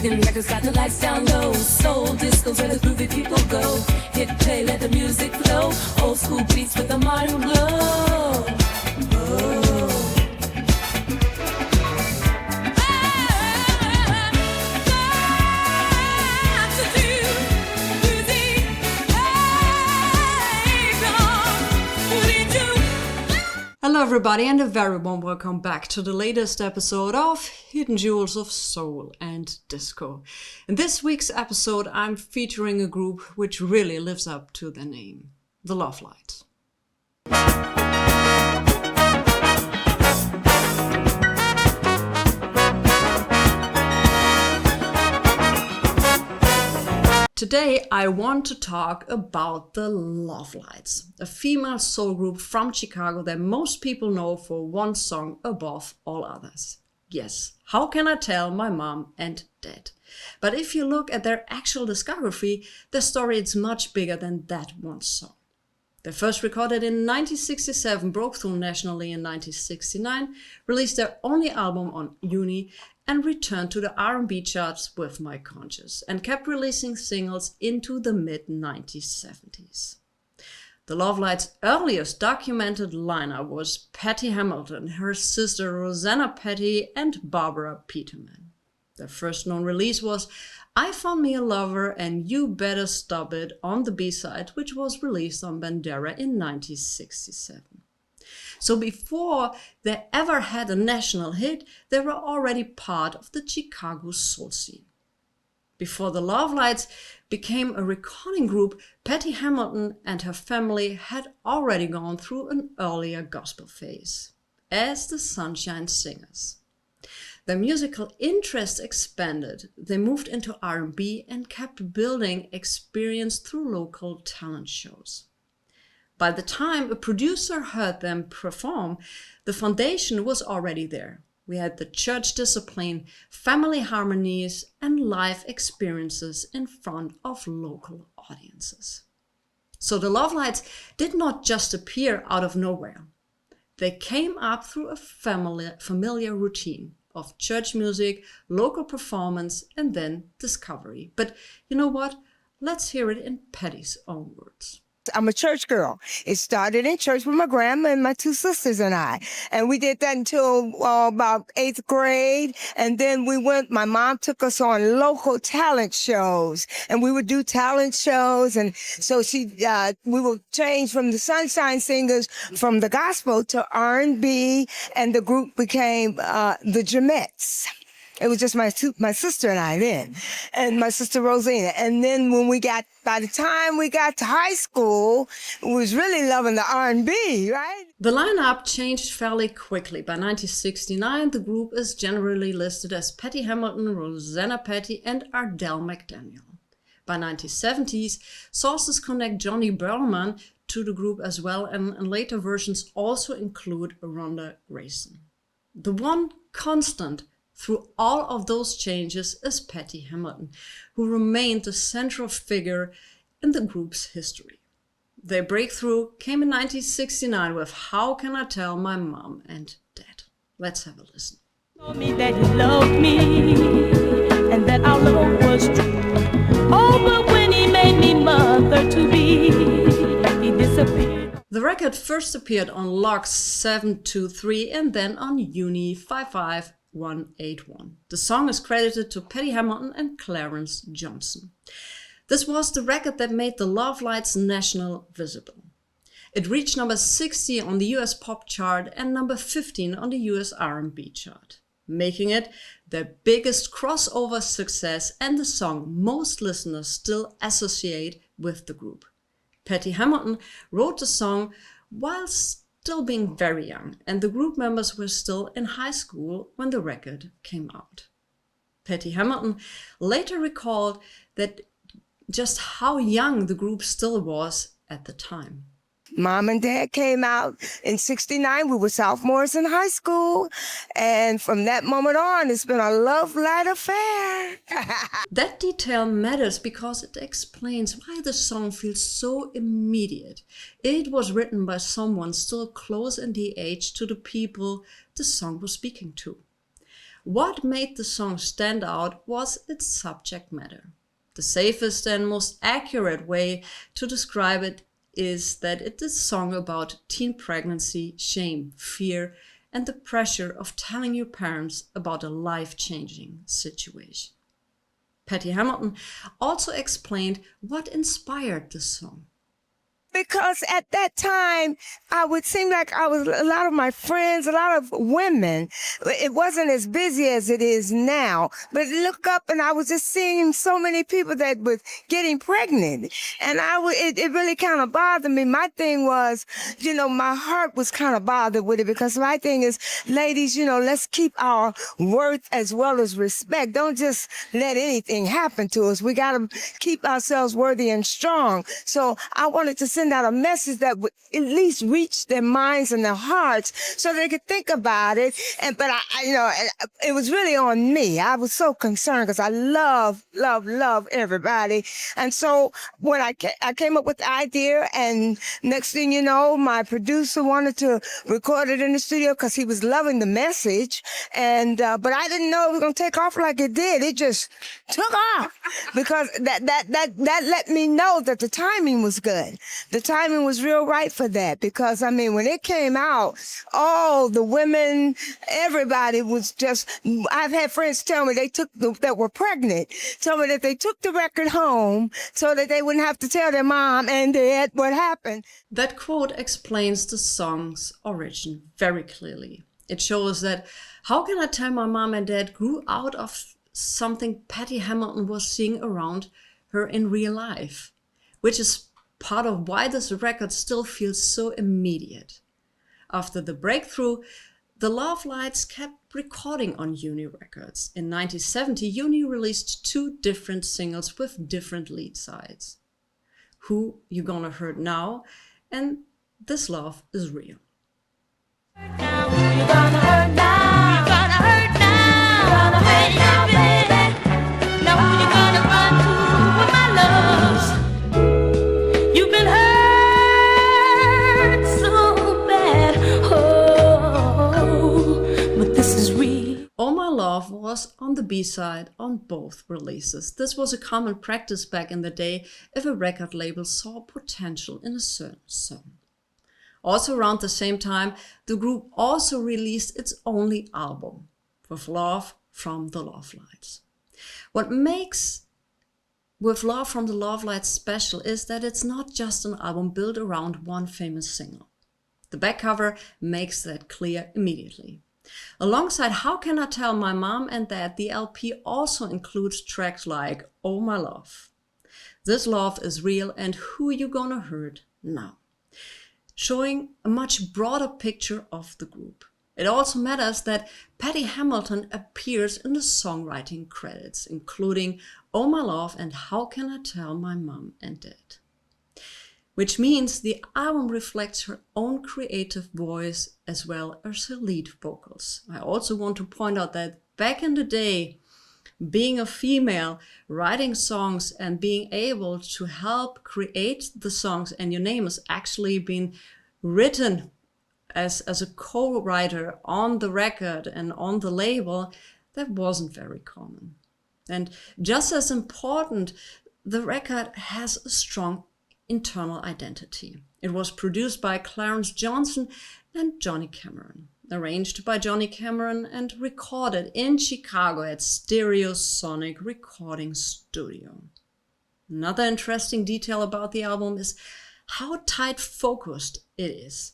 Mexican records got the lights down low. Souldisco where the groovy people go. Hit play, let the music flow. Old school beats with a modern glow. Oh. Hello everybody and a very warm welcome back to the latest episode of Hidden Jewels of Soul and Disco. In this week's episode I'm featuring a group which really lives up to their name, the Lovelites. Today I want to talk about the Lovelites, a female soul group from Chicago that most people know for one song above all others. Yes, How Can I Tell My Mom and Dad? But if you look at their actual discography, their story is much bigger than that one song. They first recorded in 1967, broke through nationally in 1969, released their only album on VNYL, and returned to the R&B charts with My Conscience, and kept releasing singles into the mid-1970s. The Lovelites' earliest documented lineup was Patty Hamilton, her sister Rosanna Patty, and Barbara Peterman. Their first known release was I Found Me a Lover and You Better Stop It on the B-side, which was released on Bandera in 1967. So before they ever had a national hit, they were already part of the Chicago soul scene. Before the Lovelites became a recording group, Patty Hamilton and her family had already gone through an earlier gospel phase as the Sunshine Singers. Their musical interest expanded. They moved into R&B and kept building experience through local talent shows. By the time a producer heard them perform, the foundation was already there. We had the church discipline, family harmonies, and live experiences in front of local audiences. So the Lovelites did not just appear out of nowhere. They came up through a familiar routine of church music, local performance, and then discovery. But you know what? Let's hear it in Patty's own words. I'm a church girl. It started in church with my grandma and my two sisters and I. And we did that until about 8th grade. And then my mom took us on local talent shows. And we would do talent shows. And so we would change from the Sunshine Singers from the gospel to R&B. And the group became the Jamettes. It was just my sister and I then, and my sister Rosina. And then by the time we got to high school, we was really loving the R&B, right? The lineup changed fairly quickly. By 1969, the group is generally listed as Patty Hamilton, Rosanna Patty, and Ardell McDaniel. By 1970s, sources connect Johnny Berman to the group as well, and later versions also include Rhonda Grayson. The one constant through all of those changes is Patty Hamilton, who remained the central figure in the group's history. Their breakthrough came in 1969 with How Can I Tell My Mom and Dad? Let's have a listen. Told me that he loved me and that our love was true. Oh, but when he made me mother to be, he disappeared. The record first appeared on Log 723 and then on VNYL 55181. The song is credited to Patty Hamilton and Clarence Johnson. This was the record that made the Lovelites national visible. It reached number 60 on the US pop chart and number 15 on the US R&B chart, making it their biggest crossover success and the song most listeners still associate with the group. Patty Hamilton wrote the song while still being very young, and the group members were still in high school when the record came out. Patty Hamilton later recalled that just how young the group still was at the time. Mom and Dad came out in 69. We were sophomores in high school. And from that moment on, it's been a love-light affair. That detail matters because it explains why the song feels so immediate. It was written by someone still close in the age to the people the song was speaking to. What made the song stand out was its subject matter. The safest and most accurate way to describe it is that it is a song about teen pregnancy, shame, fear, and the pressure of telling your parents about a life-changing situation. Patty Hamilton also explained what inspired the song. Because at that time, I would seem like I was a lot of my friends, a lot of women. It wasn't as busy as it is now. But look up, and I was just seeing so many people that was getting pregnant, and it really kind of bothered me. My thing was, my heart was kind of bothered with it, because my thing is, ladies, let's keep our worth as well as respect. Don't just let anything happen to us. We got to keep ourselves worthy and strong. So I wanted to send out a message that would at least reach their minds and their hearts so they could think about it. But it was really on me. I was so concerned because I love everybody. And so when I came up with the idea, and next thing you know, my producer wanted to record it in the studio because he was loving the message. And but I didn't know it was going to take off like it did. It just took off because that let me know that the timing was good. The timing was real right for that, because, when it came out, the women, everybody was just, I've had friends tell me that were pregnant, tell me that they took the record home so that they wouldn't have to tell their mom and dad what happened. That quote explains the song's origin very clearly. It shows that how can I tell my mom and dad grew out of something Patty Hamilton was seeing around her in real life, which is part of why this record still feels so immediate. After the breakthrough, the Lovelites kept recording on Uni Records. In 1970, Uni released 2 different singles with different lead sides. Who You Gonna Hurt Now and This Love Is Real. Now, who you gonna hurt now? You gonna hurt now? You gonna hurt now, baby? Now who you gonna run to with my love? You've been hurt so bad, but this is real. All My Love was on the B-side on both releases. This was a common practice back in the day if a record label saw potential in a certain song. Also around the same time, the group also released its only album, With Love from the Lovelites. What makes With Love from the Lovelites special is that it's not just an album built around one famous single. The back cover makes that clear immediately. Alongside How Can I Tell My Mom and Dad, the LP also includes tracks like Oh My Love, This Love Is Real, and Who You Gonna Hurt Now, showing a much broader picture of the group. It also matters that Patty Hamilton appears in the songwriting credits, including Oh My Love and How Can I Tell My Mom and Dad, which means the album reflects her own creative voice as well as her lead vocals. I also want to point out that back in the day, being a female, writing songs and being able to help create the songs, and your name has actually been written as a co-writer on the record and on the label, that wasn't very common. And just as important, the record has a strong internal identity. It was produced by Clarence Johnson and Johnny Cameron, arranged by Johnny Cameron and recorded in Chicago at Stereosonic Recording Studio. Another interesting detail about the album is how tight focused it is.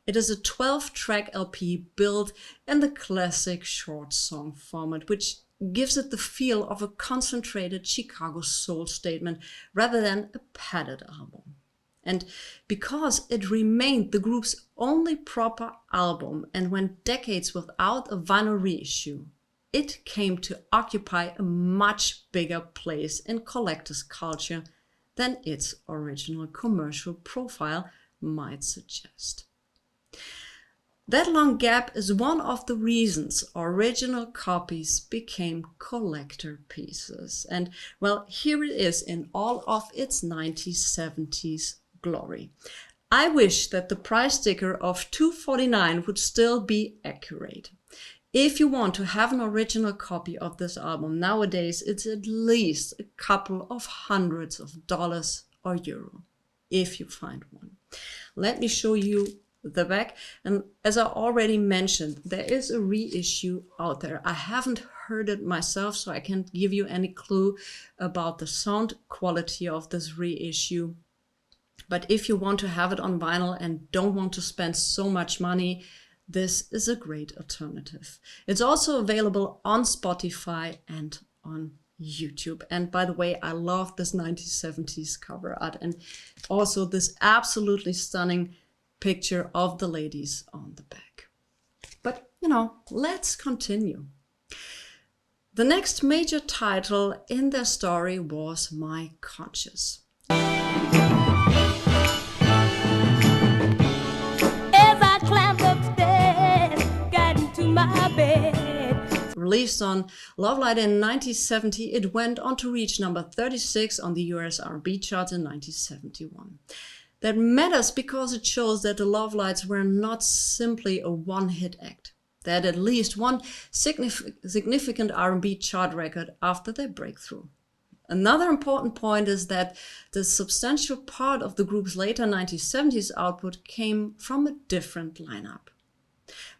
It is a 12-track LP built in the classic short song format, which gives it the feel of a concentrated Chicago soul statement rather than a padded album. And because it remained the group's only proper album and went decades without a vinyl reissue, it came to occupy a much bigger place in collectors' culture than its original commercial profile might suggest. That long gap is one of the reasons original copies became collector pieces. And well, here it is in all of its 1970s glory. I wish that the price sticker of $2.49 would still be accurate. If you want to have an original copy of this album nowadays, it's at least a couple of hundreds of dollars or euro, if you find one. Let me show you the back. And as I already mentioned, there is a reissue out there. I haven't heard it myself, so I can't give you any clue about the sound quality of this reissue. But if you want to have it on vinyl and don't want to spend so much money, this is a great alternative. It's also available on Spotify and on YouTube. And by the way, I love this 1970s cover art and also this absolutely stunning picture of the ladies on the back. But, let's continue. The next major title in their story was My Conscience. Released on Lovelight in 1970, it went on to reach number 36 on the US R&B charts in 1971. That matters because it shows that the Lovelites were not simply a one-hit act. They had at least one significant R&B chart record after their breakthrough. Another important point is that the substantial part of the group's later 1970s output came from a different lineup.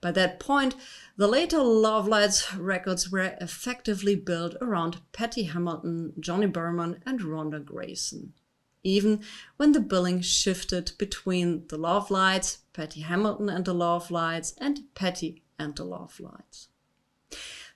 By that point, the later Lovelites records were effectively built around Patty Hamilton, Johnny Berman, and Rhonda Grayson. Even when the billing shifted between the Lovelites, Patty Hamilton and the Lovelites, and Patty and the Lovelites.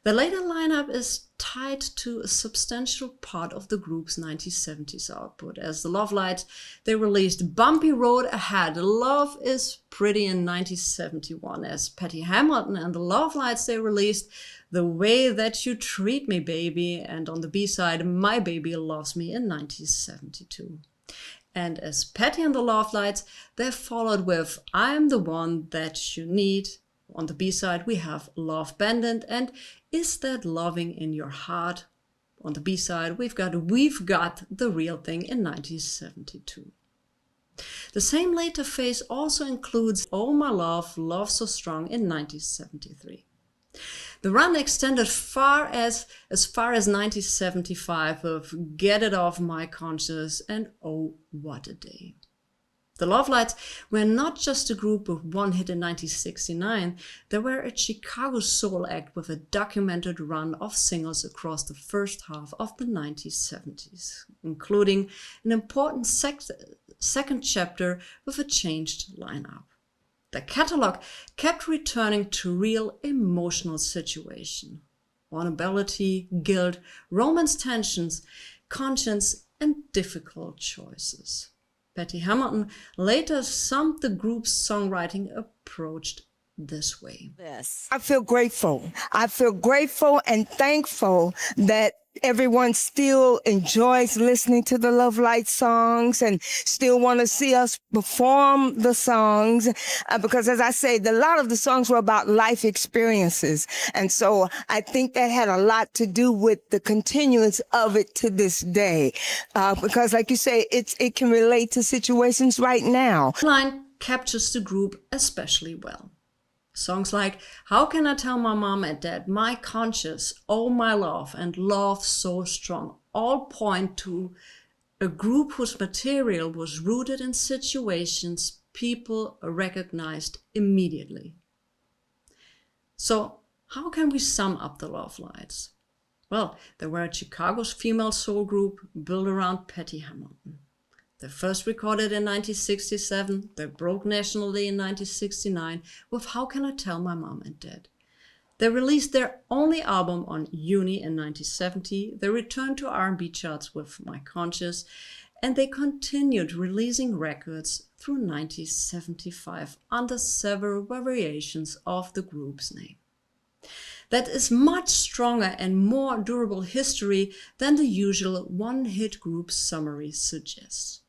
The later lineup is tied to a substantial part of the group's 1970s output. As the Lovelites, they released Bumpy Road Ahead, Love is Pretty in 1971. As Patty Hamilton and the Lovelites, they released The Way That You Treat Me, Baby, and on the B-side, My Baby Loves Me in 1972. And as Patty and the Lovelites, they followed with I'm the One That You Need. On the B-side, we have Love Bandit and Is That Loving in Your Heart? On the B-side, we've got The Real Thing in 1972. The same later phase also includes Oh My Love, Love So Strong in 1973. The run extended as far as 1975 with Get It Off My Conscience and Oh What a Day. The Lovelites were not just a group with one hit in 1969, they were a Chicago soul act with a documented run of singles across the first half of the 1970s, including an important second chapter with a changed lineup. The catalog kept returning to real emotional situations: vulnerability, guilt, romance tensions, conscience, and difficult choices. Patty Hamilton later summed the group's songwriting approach this way. I feel grateful. I feel grateful and thankful that everyone still enjoys listening to the Lovelight songs and still want to see us perform the songs. Because as I say, a lot of the songs were about life experiences. And so I think that had a lot to do with the continuance of it to this day. Because like you say, it can relate to situations right now. The line captures the group especially well. Songs like How Can I Tell My Mom and Dad, My Conscience, Oh My Love, and Love So Strong all point to a group whose material was rooted in situations people recognized immediately. So how can we sum up the Lovelites? Well, they were Chicago's female soul group built around Patty Hamilton. They first recorded in 1967, they broke nationally in 1969 with How Can I Tell My Mom and Dad. They released their only album on Uni in 1970, they returned to R&B charts with My Conscience, and they continued releasing records through 1975 under several variations of the group's name. That is much stronger and more durable history than the usual one-hit group summary suggests.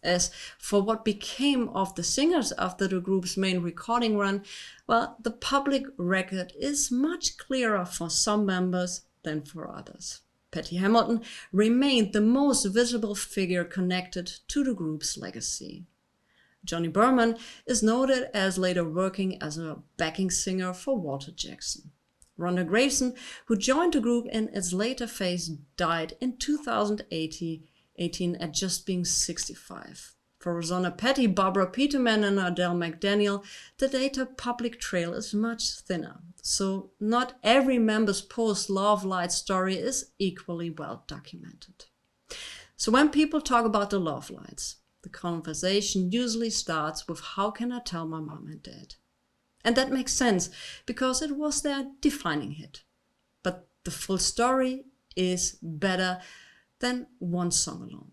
As for what became of the singers after the group's main recording run, well, the public record is much clearer for some members than for others. Patty Hamilton remained the most visible figure connected to the group's legacy. Johnny Berman is noted as later working as a backing singer for Walter Jackson. Rhonda Graveson, who joined the group in its later phase, died in 2018 at just being 65. For Rosanna Petty, Barbara Peterman and Adele McDaniel, the data public trail is much thinner, so not every member's post-Lovelites story is equally well documented. So when people talk about the Lovelites, the conversation usually starts with how can I tell my mom and dad? And that makes sense, because it was their defining hit. But the full story is better than one song alone.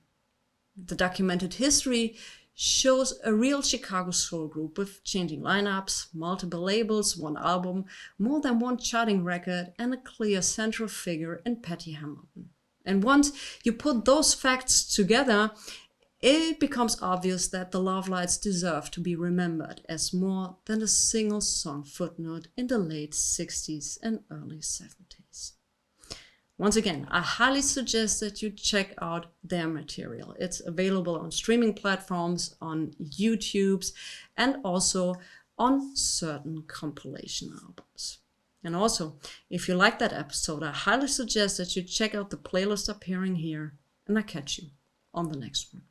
The documented history shows a real Chicago soul group with changing lineups, multiple labels, one album, more than one charting record, and a clear central figure in Patty Hamilton. And once you put those facts together, it becomes obvious that the Lovelites deserve to be remembered as more than a single song footnote in the late 60s and early 70s. Once again, I highly suggest that you check out their material. It's available on streaming platforms, on YouTube's, and also on certain compilation albums. And also, if you like that episode, I highly suggest that you check out the playlist appearing here, and I catch you on the next one.